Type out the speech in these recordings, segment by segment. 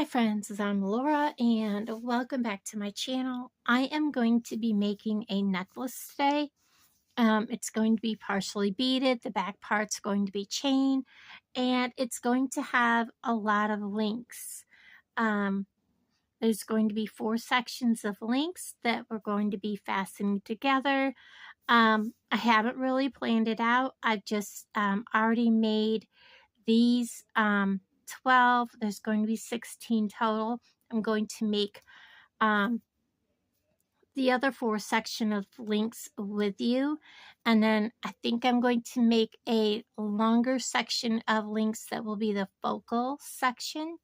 Hi friends, I'm Laura and welcome back to my channel. I am going to be making a necklace today. It's going to be partially beaded, the back part's going to be chain, and it's going to have a lot of links. There's going to be 4 sections of links that we're going to be fastening together. I haven't really planned it out. I've just already made these 12. There's going to be 16 total. I'm going to make the other 4 section of links with you, and then I think I'm going to make a longer section of links that will be the focal section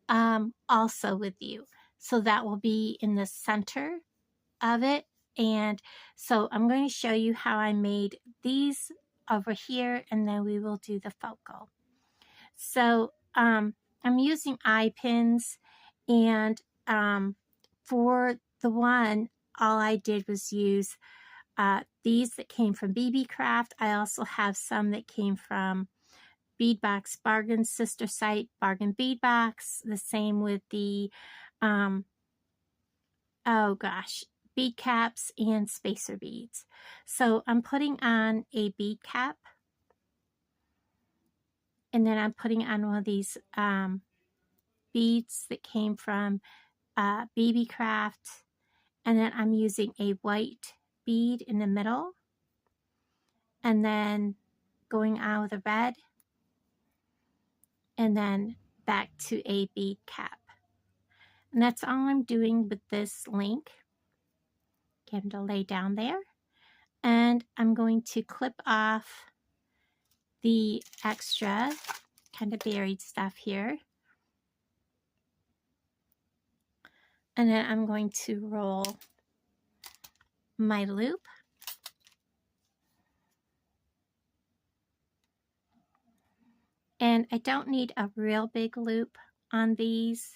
also with you, so that will be in the center of it. And so I'm going to show you how I made these over here, and then we will do the focal. So I'm using eye pins, and for the one, all I did was use these that came from BB Craft. I also have some that came from Beadbox Bargain's sister site, Bargain Beadbox. The same with the, bead caps and spacer beads. So I'm putting on a bead cap, and then I'm putting on one of these beads that came from BB Craft, and then I'm using a white bead in the middle, and then going on with a red, and then back to a bead cap. And that's all I'm doing with this link. Get him to lay down there, and I'm going to clip off the extra kind of buried stuff here, and then I'm going to roll my loop. And I don't need a real big loop on these.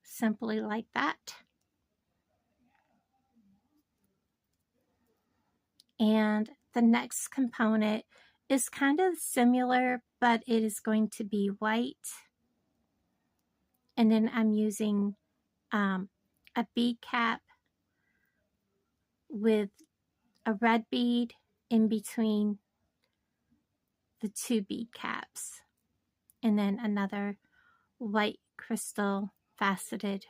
Simply like that. And the next component is kind of similar, but it is going to be white. And then I'm using a bead cap with a red bead in between the 2 bead caps, and then another white crystal faceted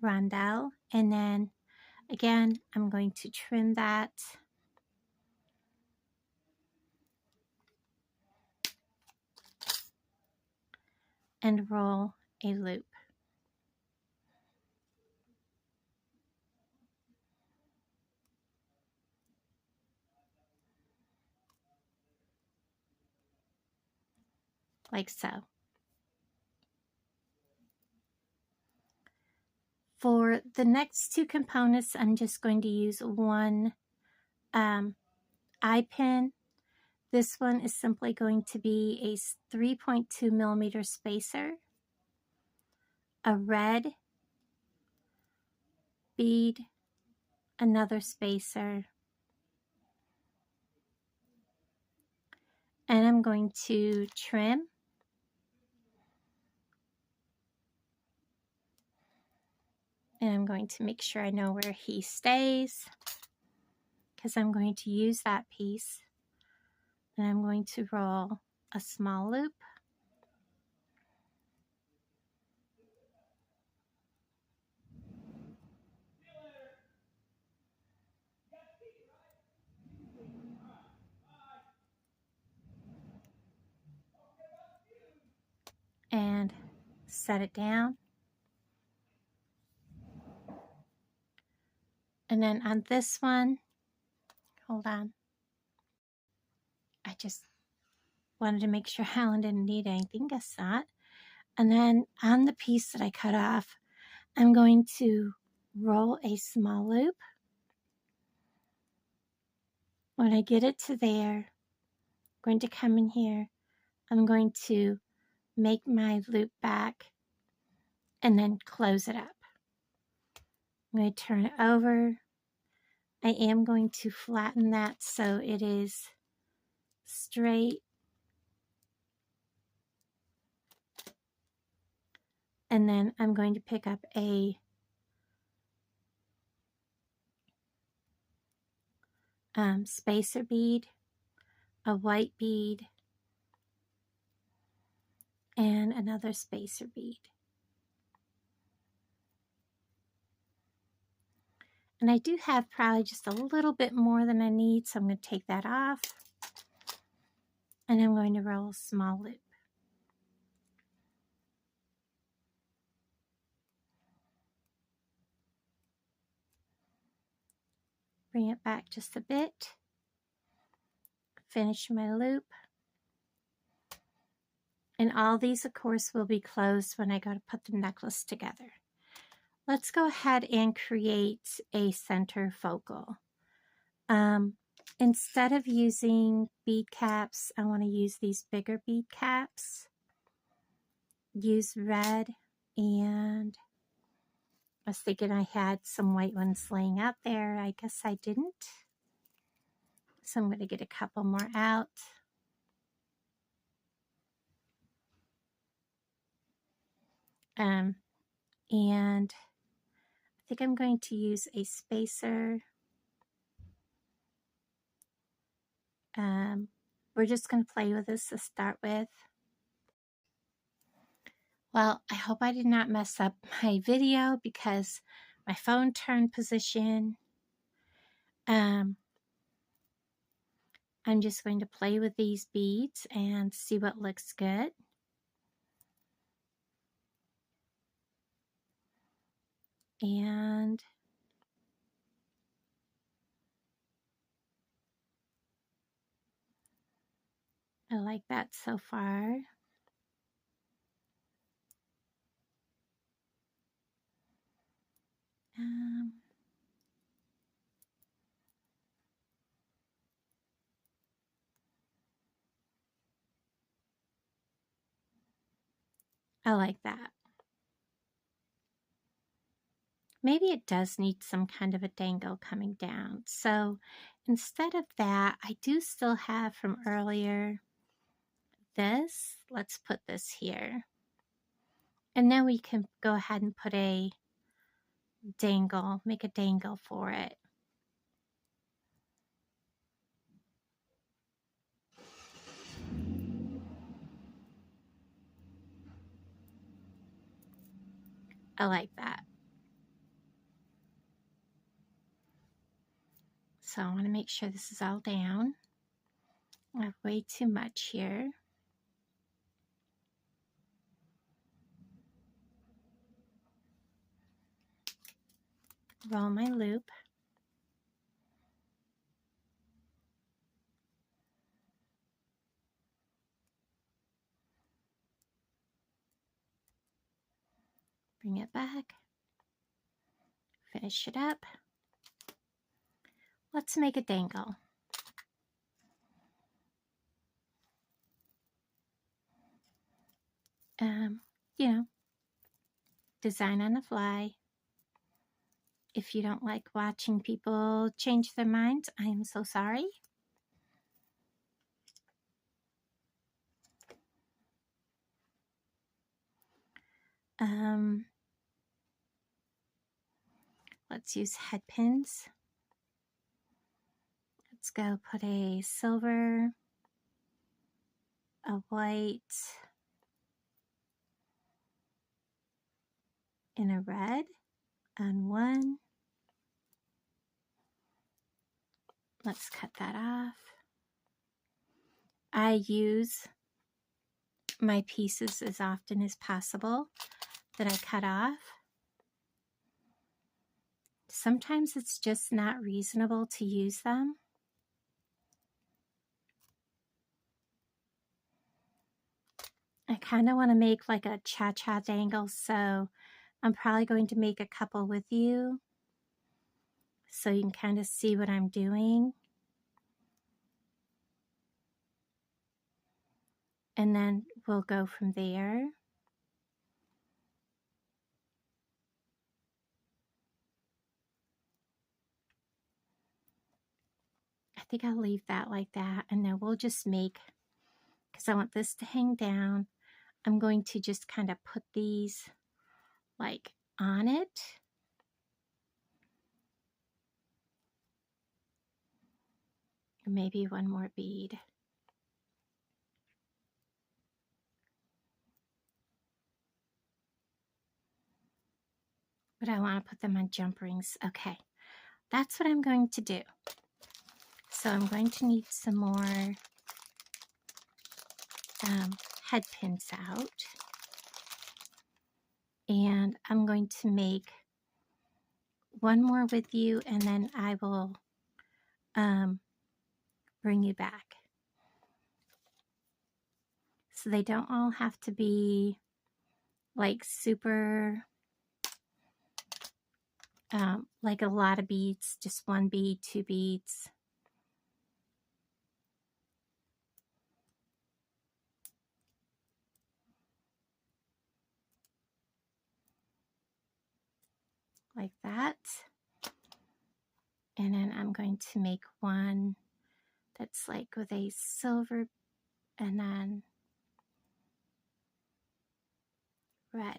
rondelle. And then again, I'm going to trim that and roll a loop. Like so. For the next 2 components, I'm just going to use one eye pin. This one is simply going to be a 3.2 millimeter spacer, a red bead, another spacer, and I'm going to trim. And I'm going to make sure I know where he stays, because I'm going to use that piece. And I'm going to roll a small loop. And set it down. And then on this one, hold on. I just wanted to make sure Helen didn't need anything, guess not. And then on the piece that I cut off, I'm going to roll a small loop. When I get it to there, I'm going to come in here. I'm going to make my loop back and then close it up. I'm going to turn it over. I am going to flatten that so it is straight, and then I'm going to pick up a spacer bead, a white bead, and another spacer bead. And I do have probably just a little bit more than I need, so I'm going to take that off. And I'm going to roll a small loop. Bring it back just a bit. Finish my loop. And all these, of course, will be closed when I go to put the necklace together. Let's go ahead and create a center focal. Instead of using bead caps, I want to use these bigger bead caps. Use red, and I was thinking I had some white ones laying out there. I guess I didn't. So I'm going to get a couple more out. And I think I'm going to use a spacer. We're just going to play with this to start with. Well, I hope I did not mess up my video because my phone turned position. I'm just going to play with these beads and see what looks good. And I like that so far. I like that. Maybe it does need some kind of a dangle coming down. So instead of that, I do still have from earlier this. Let's put this here. And then we can go ahead and put a dangle, make a dangle for it. I like that. So I want to make sure this is all down. I have way too much here. Roll my loop. Bring it back. Finish it up. Let's make a dangle. You know, design on the fly. If you don't like watching people change their minds, I am so sorry. Let's use head pins. Let's go put a silver, a white, and a red on one. Let's cut that off. I use my pieces as often as possible that I cut off. Sometimes it's just not reasonable to use them. I kind of want to make like a cha-cha dangle, so I'm probably going to make a couple with you so you can kind of see what I'm doing. And then we'll go from there. I think I'll leave that like that, and then we'll just make, because I want this to hang down, I'm going to just kind of put these like on it. Maybe one more bead. But I want to put them on jump rings. Okay, that's what I'm going to do. So I'm going to need some more head pins out. And I'm going to make one more with you, and then I will bring you back. So they don't all have to be like super, like a lot of beads, just one bead, two beads. Like that. And then I'm going to make one that's like with a silver and then red.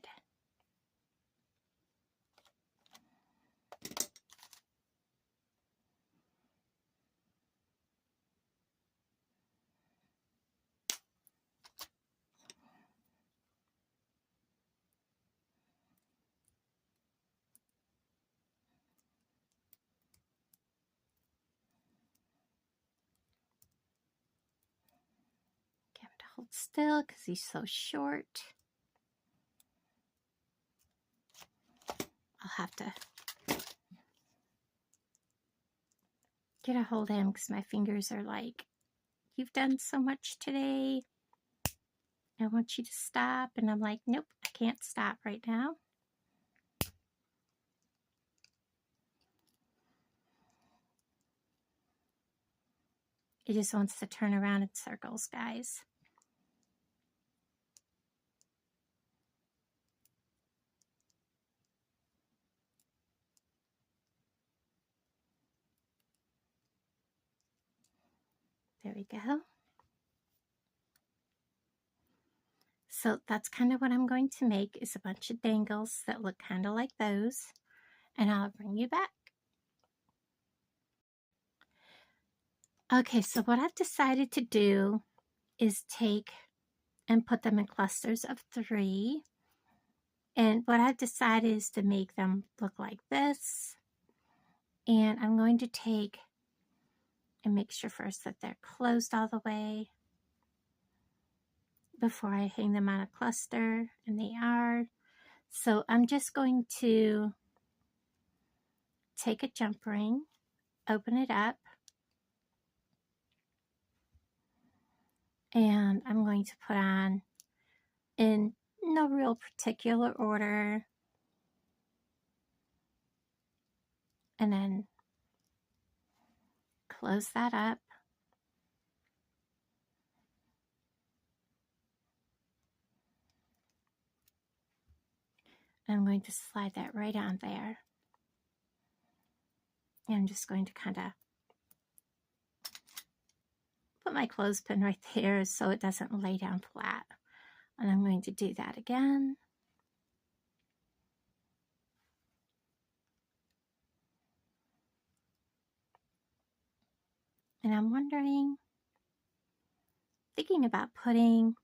Get him to hold still because he's so short. I'll have to get a hold of him because my fingers are like, you've done so much today. I want you to stop. And I'm like, nope, I can't stop right now. It just wants to turn around in circles, guys. There we go. So that's kind of what I'm going to make, is a bunch of dangles that look kind of like those. And I'll bring you back. Okay, so what I've decided to do is take and put them in clusters of 3. And what I've decided is to make them look like this. And I'm going to take and make sure first that they're closed all the way before I hang them on a cluster, and they are. So I'm just going to take a jump ring, open it up, and I'm going to put on, in no real particular order, and then close that up. I'm going to slide that right on there. And I'm just going to kind of put my clothespin right there so it doesn't lay down flat. And I'm going to do that again. And I'm wondering, thinking about putting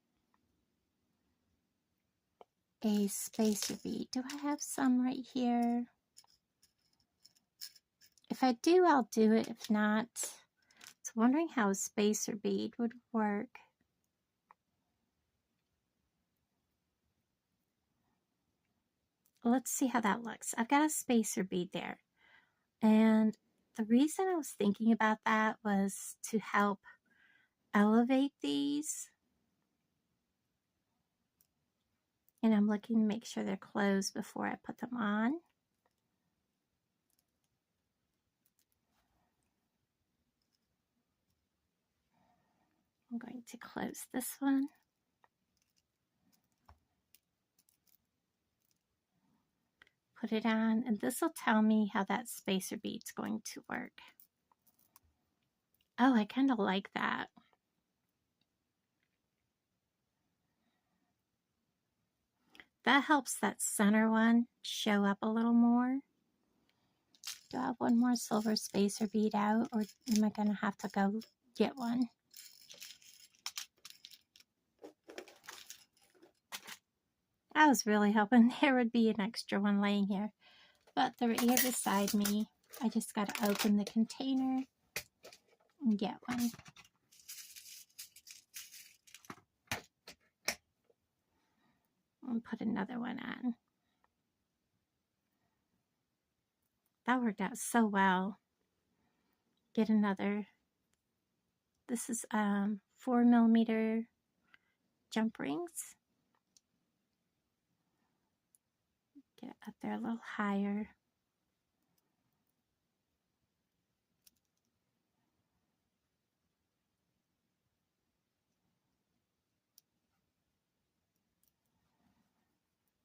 a spacer bead. Do I have some right here? If I do, I'll do it. If not, so wondering how a spacer bead would work. Let's see how that looks. I've got a spacer bead there. And the reason I was thinking about that was to help elevate these. And I'm looking to make sure they're closed before I put them on. I'm going to close this one. Put it on, and this will tell me how that spacer bead's going to work. Oh, I kind of like that. That helps that center one show up a little more. Do I have one more silver spacer bead out, or am I going to have to go get one? I was really hoping there would be an extra one laying here, but they're here beside me. I just got to open the container and get one. And put another one on. That worked out so well. Get another. This is 4mm jump rings. Get it up there a little higher.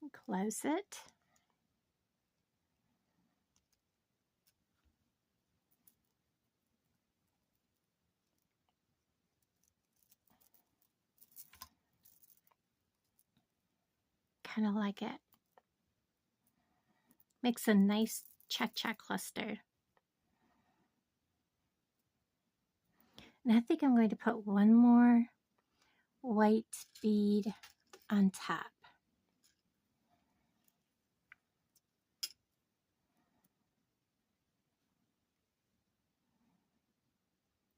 And close it. Kind of like it. Makes a nice cha-cha cluster. And I think I'm going to put one more white bead on top.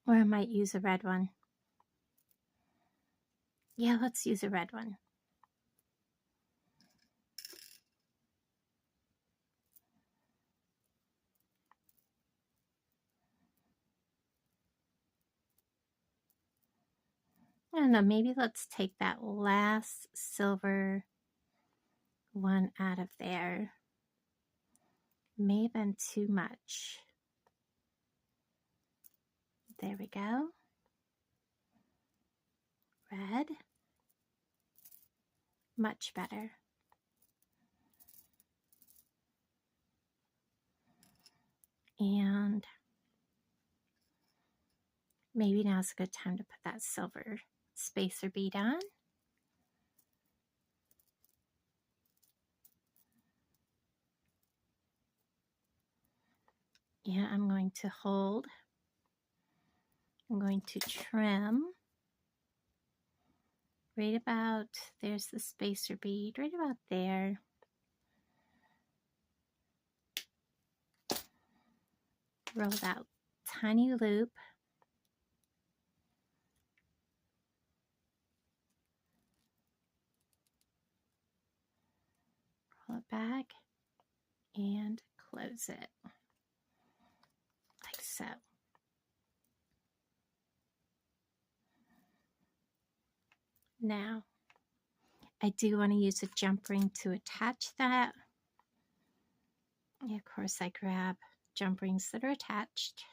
Or I might use a red one. Yeah, let's use a red one. I don't know, maybe let's take that last silver one out of there. May have been too much. There we go. Red. Much better. And maybe now's a good time to put that silver spacer bead on. And I'm going to hold. I'm going to trim right about, there's the spacer bead, right about there. Roll that tiny loop. Pull it back and close it like so. Now, I do want to use a jump ring to attach that. And of course, I grab jump rings that are attached.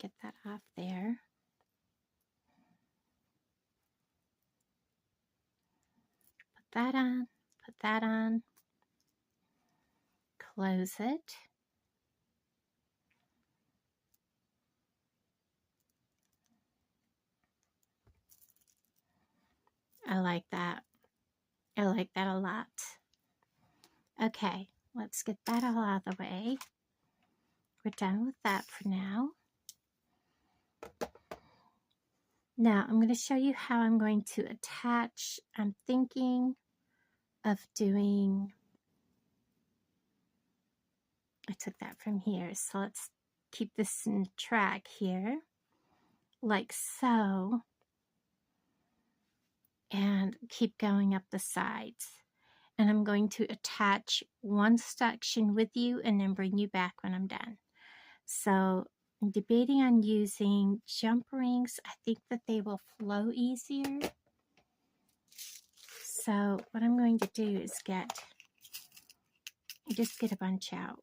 Get that off there. Put that on, put that on, close it. I like that. I like that a lot. Okay, let's get that all out of the way. We're done with that for now. Now I'm going to show you how I'm going to attach. I'm thinking of doing, I took that from here, so let's keep this in track here, like so, and keep going up the sides. And I'm going to attach one section with you and then bring you back when I'm done. So I'm debating on using jump rings. I think that they will flow easier. So what I'm going to do is just get a bunch out.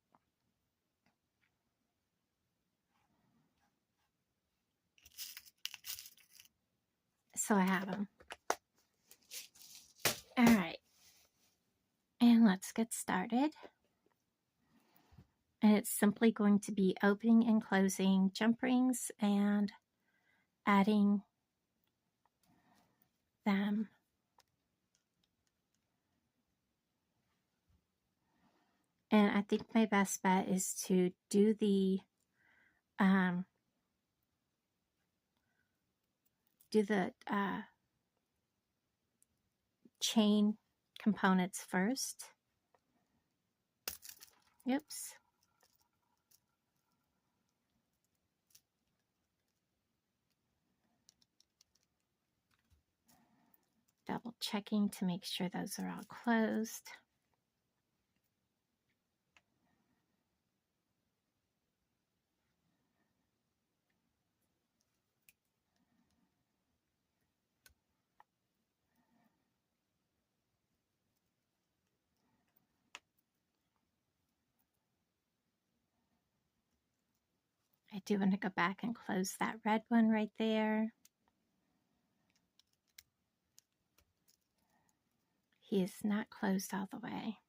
So I have them. All right. And let's get started. And it's simply going to be opening and closing jump rings and adding them. And I think my best bet is to do the chain components first. Oops. Double checking to make sure those are all closed. I do want to go back and close that red one right there. He is not closed all the way.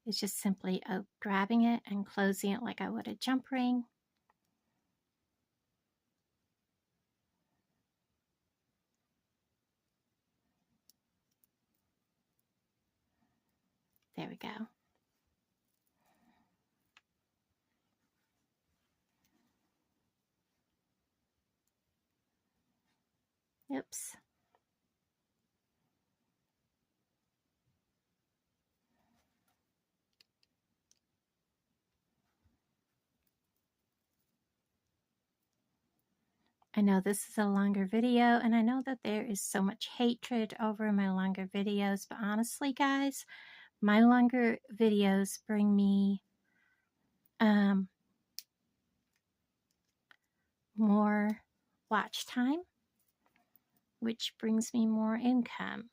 It's just simply grabbing it and closing it like I would a jump ring. There we go. Oops. I know this is a longer video, and I know that there is so much hatred over my longer videos, but honestly, guys, my longer videos bring me more watch time, which brings me more income.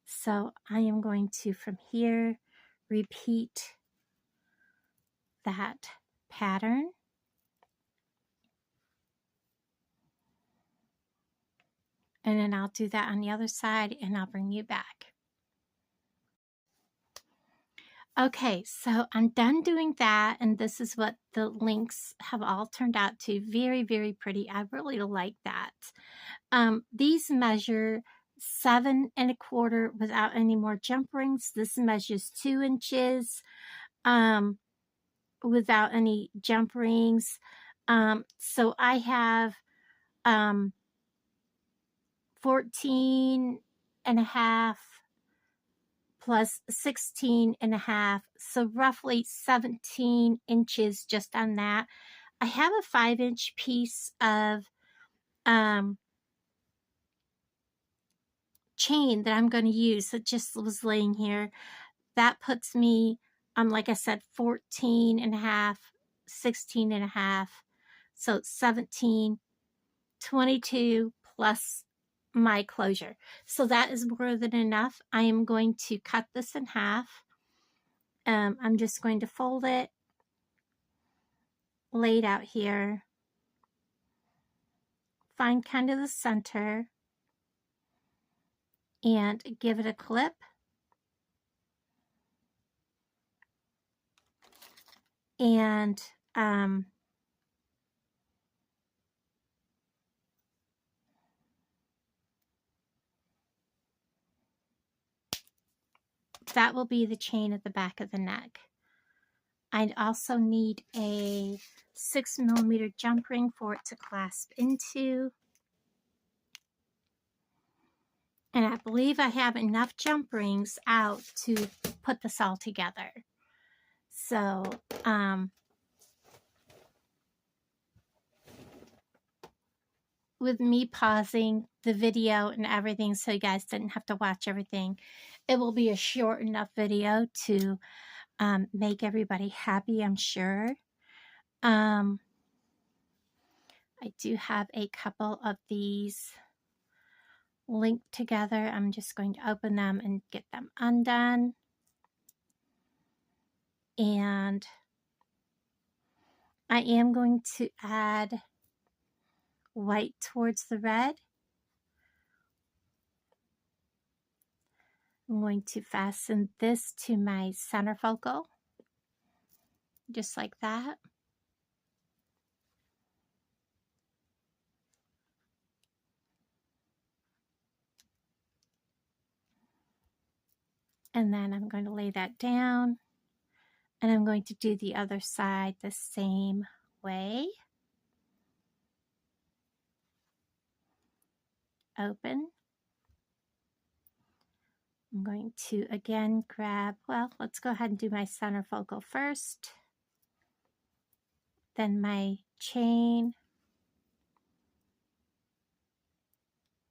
So I am going to, from here, repeat that pattern. And then I'll do that on the other side, and I'll bring you back. Okay, so I'm done doing that, and this is what the links have all turned out to. Very, very pretty. I really like that. These measure 7 1/4 without any more jump rings. This measures 2 inches without any jump rings. So I have 14.5 plus 16.5, so roughly 17 inches just on that. I have a 5-inch piece of chain that I'm going to use that just was laying here. That puts me on, like I said, 14.5, 16.5, so 17, 22 plus my closure. So that is more than enough. I am going to cut this in half. I'm just going to fold it, lay it out here, find kind of the center, and give it a clip. And that will be the chain at the back of the neck. I'd also need a 6mm jump ring for it to clasp into. And I believe I have enough jump rings out to put this all together. So, with me pausing the video and everything so you guys didn't have to watch everything, it will be a short enough video to make everybody happy, I'm sure. I do have a couple of these linked together. I'm just going to open them and get them undone. And I am going to add white towards the red. I'm going to fasten this to my center focal, just like that. And then I'm going to lay that down, and I'm going to do the other side the same way. Open. I'm going to again grab, well, let's go ahead and do my center focal first, then my chain,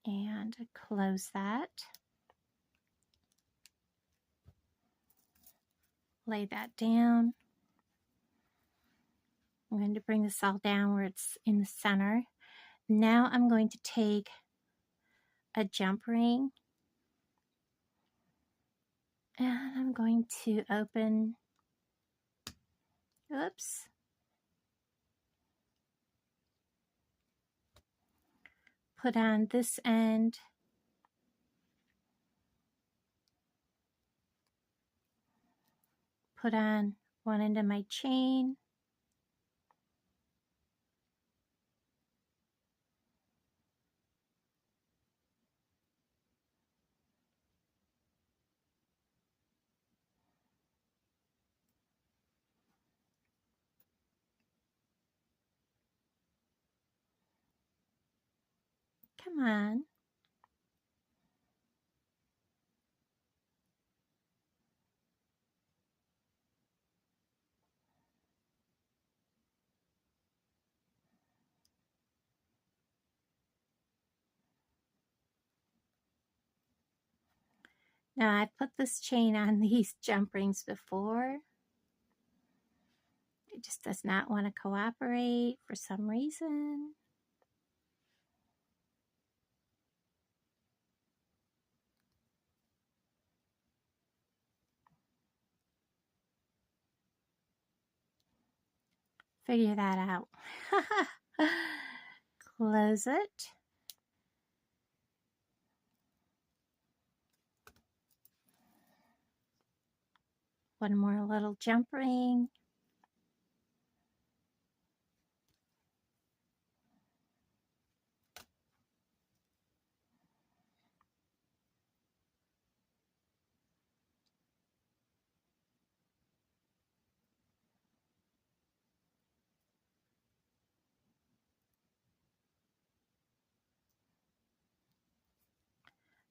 and close that. Lay that down. I'm going to bring this all down where it's in the center. Now I'm going to take a jump ring, and I'm going to open, oops, put on this end, put on one end of my chain, come on, now I put this chain on these jump rings before. It just does not want to cooperate for some reason. Figure that out. Close it. One more little jump ring.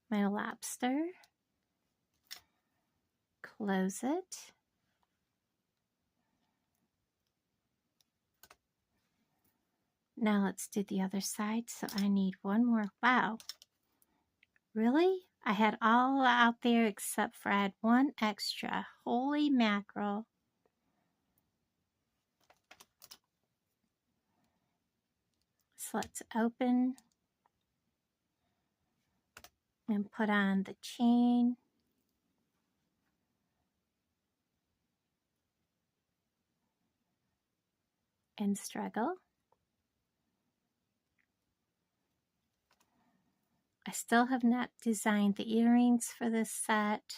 My lobster. Close it. Now let's do the other side. So I need one more. Wow. Really? I had all out there except for I had one extra. Holy mackerel. So let's open and put on the chain. And struggle. I still have not designed the earrings for this set.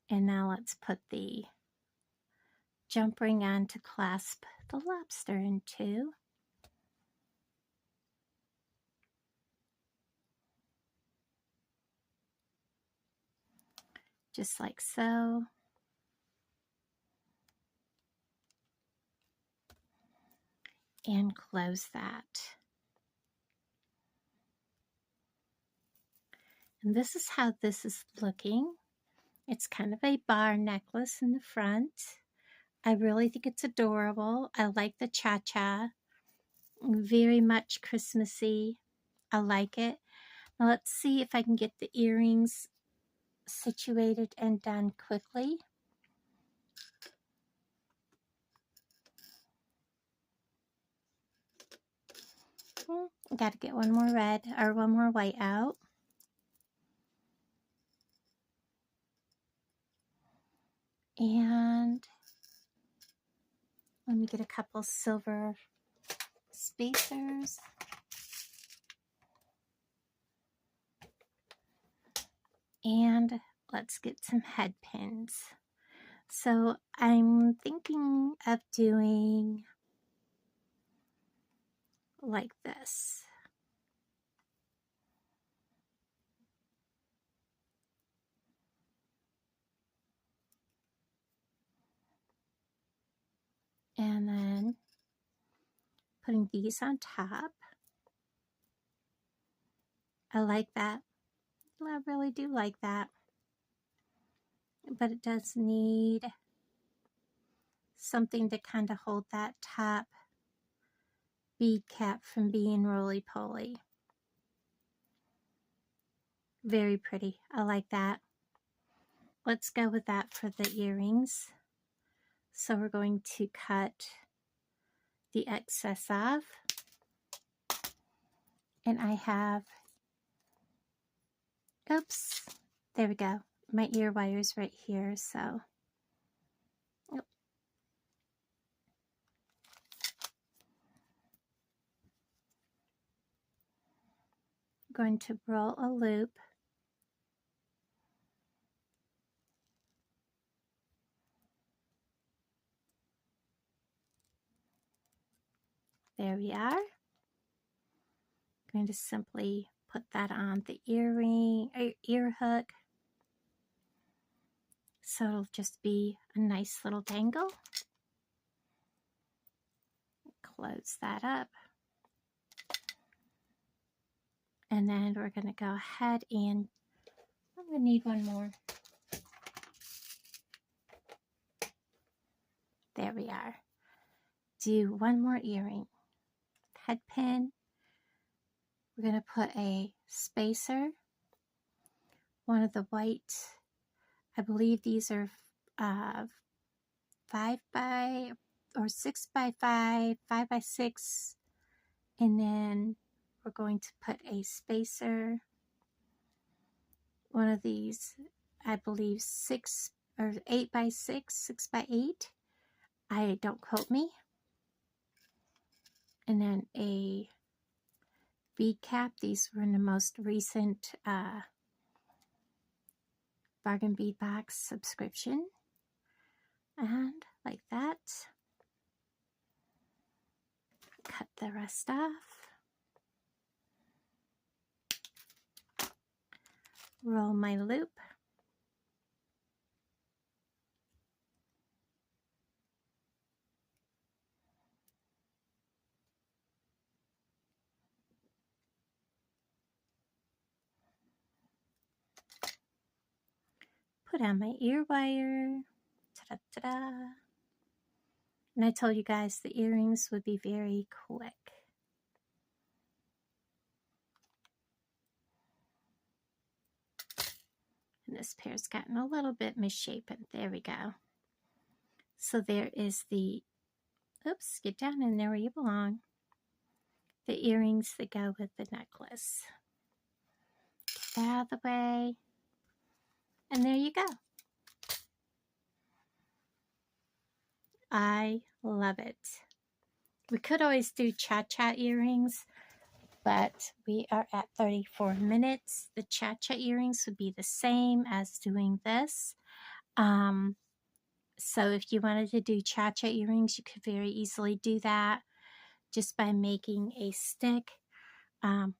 And now let's put the jump ring on to clasp the lobster into. Just like so. And close that. And this is how this is looking. It's kind of a bar necklace in the front. I really think it's adorable. I like the cha-cha. Very much Christmassy. I like it. Now let's see if I can get the earrings situated and done quickly. I got to get one more red or one more white out. And let me get a couple silver spacers. And let's get some head pins. So I'm thinking of doing like this. And then putting these on top. I like that. I really do like that. But it does need something to kind of hold that top bead cap from being roly-poly. Very pretty. I like that. Let's go with that for the earrings. So we're going to cut the excess off. And I have, oops, there we go. My ear wire's right here, so. Yep. I'm going to roll a loop. There we are. I'm going to simply put that on the earring, ear hook. So it'll just be a nice little dangle. Close that up. And then we're going to go ahead and I'm going to need one more. There we are. Do one more earring. Head pin. We're going to put a spacer. One of the white, I believe these are 5 by or 6 by 5, 5 by 6. And then we're going to put a spacer. One of these, I believe 6 or 8 by 6, 6 by 8. Don't quote me. And then a bead cap. These were in the most recent Bargain Bead Box subscription. And like that. Cut the rest off. Roll my loop. Put on my ear wire. Ta-da-ta-da. And I told you guys the earrings would be very quick. And this pair's gotten a little bit misshapen. There we go. So there is the, oops, get down in there where you belong. The earrings that go with the necklace. Get that out of the way. And there you go. I love it. We could always do cha-cha earrings, but we are at 34 minutes. The cha-cha earrings would be the same as doing this. So if you wanted to do cha-cha earrings, you could very easily do that just by making a stick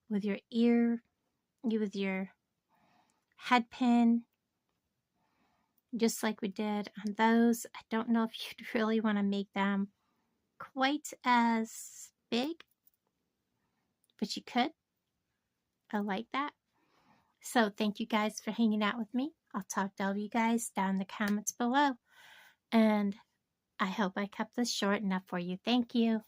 with your head pin, just like we did on those. I don't know if you'd really want to make them quite as big, but you could. I like that. So thank you guys for hanging out with me. I'll talk to all of you guys down in the comments below. And I hope I kept this short enough for you. Thank you.